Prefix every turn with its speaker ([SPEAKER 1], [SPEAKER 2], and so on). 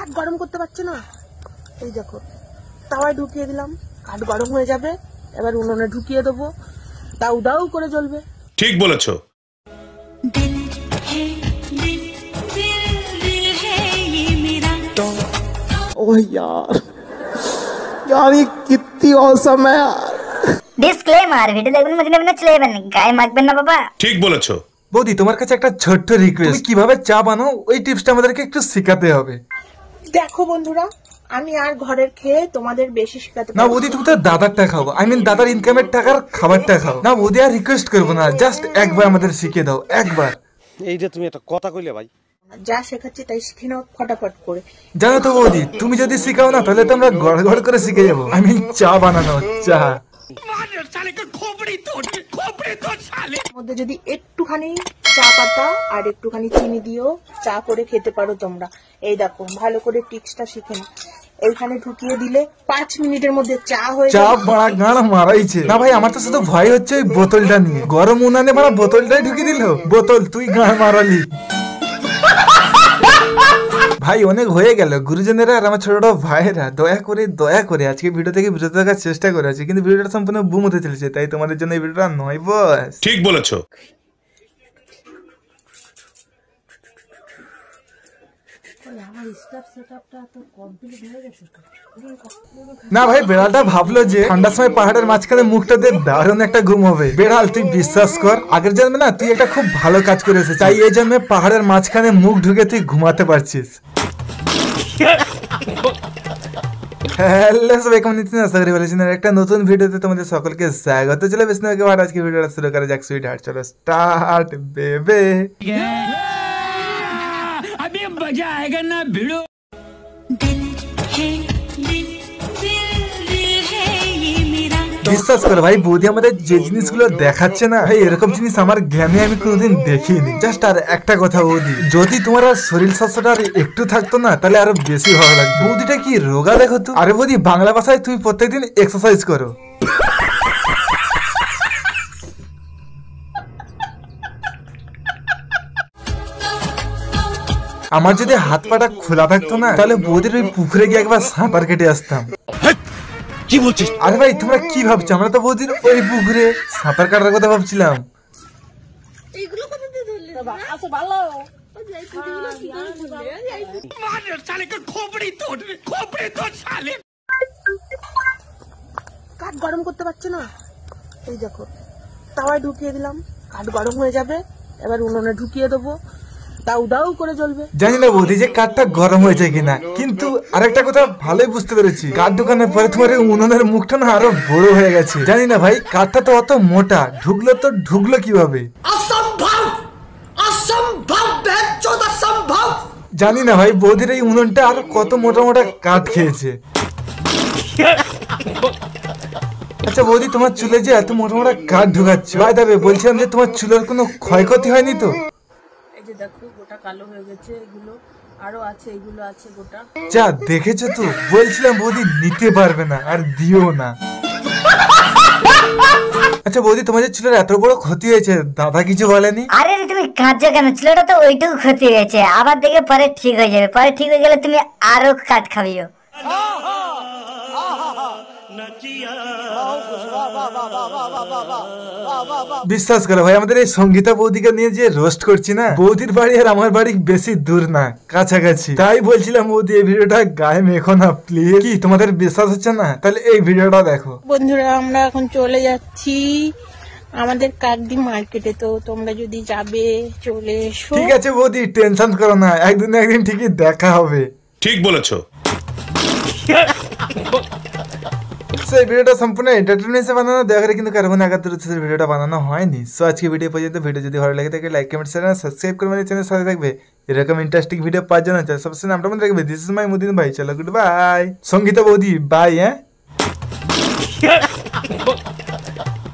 [SPEAKER 1] কাঠ গরম করতে পারছে না, এই দেখো তাওয়ায় ঢুকিয়ে দিলাম, কাঠ গরম হয়ে যাবে, এবার উনুনে ঢুকিয়ে দেবো, দাউ দাউ করে জ্বলবে।
[SPEAKER 2] ঠিক বলেছো।
[SPEAKER 3] ओह यार यार ये कितनी औसम है यार।
[SPEAKER 4] ডিসক্লেমার, ভিডিও দেখবেন মজা নেবেন না, চলেবেন গায়ে মাখবেন না বাবা।
[SPEAKER 2] ঠিক বলেছো।
[SPEAKER 5] বৌদি তোমার কাছে একটা ছোট্ট রিকোয়েস্ট, কিভাবে চা বানাও ওই টিপসটা আমাদেরকে একটু শেখাতে হবে।
[SPEAKER 1] দেখো বন্ধুরা, আমি আর ঘরের খেয়ে তোমাদের বেশি শেখাতে
[SPEAKER 5] না বৌদি, তুমি তো দাদারটা খাও, আই মিন দাদার ইনকামের টাকার খাবারটা খাও না বৌদি। আর রিকোয়েস্ট করবো না, জাস্ট একবার আমাদের শিখিয়ে দাও, একবার।
[SPEAKER 6] এই যে তুমি একটা কথা কইলে ভাই,
[SPEAKER 1] যা শেখাচ্ছি তাই শিখে নাও ফটাফট করে।
[SPEAKER 5] জানো তো বৌদি, তুমি যদি শিখাও না তাহলে তো আমরা ঘর ঘর করে শিখে যাবো, আই মিন চা বানানো, চা।
[SPEAKER 1] মধ্যে যদি একটুখানি চা পাতা আর একটুখানি চিনি দিও, চা করে খেতে পারো তোমরা। এই দেখো ভালো করে টিক্সটা শিখে নাও। এইখানে ঢুকিয়ে দিলে 5 মিনিটের মধ্যে চা হয়ে
[SPEAKER 5] চা
[SPEAKER 1] যাবে।
[SPEAKER 5] বড়া গান মারাইছে না ভাই, আমার তো শুধু ভয় হচ্ছে ওই বোতলটা নিয়ে, গরম উনানে বড়া বোতলটাই ঢুকিয়ে দিল। বোতল তুই গান মারালি ভাই, অনেক হয়ে গেল। গুরুজনেরা আর আমার ছোট ভাইয়েরা দয়া করে আজকে ভিডিও থেকে বিরত থাকার চেষ্টা করে আছে, কিন্তু ভিডিওটা সম্পূর্ণ বুম হতে চলেছে, তাই তোমাদের জন্য এই ভিডিওটা নয় বস।
[SPEAKER 2] ঠিক বলেছো।
[SPEAKER 5] না ভাই, বেড়ালটা ভাবলো যে ঠান্ডার সময় পাহাড়ের মাঝখানে মুখটা দিয়ে দারুণ একটা ঘুম হবে। বেড়াল তুই বিশ্বাস কর, আগের জন্মে না তুই একটা খুব ভালো কাজ করে এসেছিস, তাই এই জন্মে পাহাড়ের মাঝখানে মুখ ঢুকে তুই ঘুমাতে পারছিস। হ্যালো সবাই, কেমন আছেন? আশা করি ভালো আছেন। একটা নতুন ভিডিওতে তোমাদের সকলকে স্বাগত। চলো বেশ না আজকে ভিডিওটা শুরু করা যাক। সুইট হার্ট, চলো স্টার্ট বেবে।
[SPEAKER 7] अभी मजा आएगा ना भिड़ो।
[SPEAKER 5] বিশ্বাস করো ভাই, বৌদি আমাদের যে জিনিসগুলো দেখাচ্ছে না ভাই, এরকম জিনিস আমার জ্ঞানে আমি কোনোদিন দেখিনি। জাস্ট আর একটা কথা বৌদি, যদি তোমার আর শরীর স্বাস্থ্যটা আর একটু থাকতো না তাহলে আরো বেশি ভালো লাগতো। বৌদিটা কি রোগা দেখো তো। আরে বৌদি, বাংলা ভাষায় তুই প্রত্যেকদিন এক্সারসাইজ করো। আমার যদি হাত পাটা খোলা থাকতো না তাহলে বৌদির ওই পুকুরে গিয়ে একবার সাঁতার কেটে আসতাম।
[SPEAKER 6] কি বলছিস?
[SPEAKER 5] আরে ভাই তোমরা কি ভাবছো, আমরা তো বৌদির ওই পুকুরে সাঁতার কাটার কথা ভাবছিলাম।
[SPEAKER 1] কাঠ গরম করতে পারছে না, এই দেখো তাওয়ায় ঢুকিয়ে দিলাম, কাঠ গরম হয়ে যাবে, এবার উনুনে ঢুকিয়ে দেবো, দাউ দাউ করে জ্বলবে।
[SPEAKER 5] জানি না বৌদি যে কাঠটা গরম হয়েছে কিনা, কিন্তু আরেকটা কথা ভালোই বুঝতে পেরেছি, কাঠ ঢুকানোর পরে তোমার উনুনের মুখটা না আরো বড় হয়ে গেছে। জানি না ভাই, কাঠটা তো অত মোটা, ঢুকলো কিভাবে? জানি না ভাই, বৌদির এই উনুনটা আরো কত মোটা মোটা কাঠ খেয়েছে। আচ্ছা বৌদি, তোমার চুলে যে এত মোটা মোটা কাঠ ঢুকাচ্ছ, ভাই দাবে বলছিলাম যে তোমার চুলের কোনো ক্ষয়ক্ষতি হয়নি তো?
[SPEAKER 1] এই যে দেখো গোটা কালো হয়ে গেছে, এগুলো আরো আছে, এগুলো আছে গোটা।
[SPEAKER 5] যা দেখেছো তো, বলছিলাম বৌদি নিতে পারবে না আর দিও না। আচ্ছা বৌদি, তোমার যে চুলের এত বড় ক্ষতি হয়েছে, দাদা কিছু বলেনি?
[SPEAKER 4] আরে তুমি কাঁদছো কেন? ছেলেটা তো ওইটুকু ক্ষতি হয়েছে, আবার দেখে পরে ঠিক হয়ে যাবে। পরে ঠিক হয়ে গেলে তুমি আরো কাট খাবিও।
[SPEAKER 5] বিশ্বাস করো ভাই, আমাদের এই সঙ্গীতা বৌদিকে নিয়ে যে রোস্ট করছি না, বৌদির বাড়ি আর আমার বাড়ি বেশি দূর না, কাছাকাছি। তাই বলছিলাম বৌদি এই ভিডিওটা গায়ে মেখো না প্লিজ। কি তোমাদের বিশ্বাস হচ্ছে না? তাহলে এই ভিডিওটা দেখো।
[SPEAKER 1] বন্ধুরা, আমরা এখন চলে যাচ্ছি আমাদের কাকদি মার্কেটে, তো তোমরা যদি যাবে চলে এসো।
[SPEAKER 5] ঠিক আছে বৌদি, টেনশন করো না, একদিন না একদিন ঠিকই দেখা হবে।
[SPEAKER 2] ঠিক বলেছো।
[SPEAKER 5] এই ভিডিওটা সম্পূর্ণ এন্টারটেইনমেন্ট বানানো, দয়া করে কিন্তু কারণ আঘাত উদ্দেশ্যে ভিডিওটা বানানো হয়নি। সো আজকে ভিডিও পর্যন্ত। ভিডিও যদি ভালো লাগে থাকে লাইক কমেন্ট শেয়ার সাবস্ক্রাইব করে আমাদের চ্যানেল সাথে থাকবে এরকম ইন্টারেস্টিং ভিডিও পাওয়ার জন্য। সবসময় নামটা মনে রাখবে, দিস ইজ মাই মুদিন ভাই। চলো গুড বাই। সঙ্গীতা বৌদি বাই। হ্যাঁ।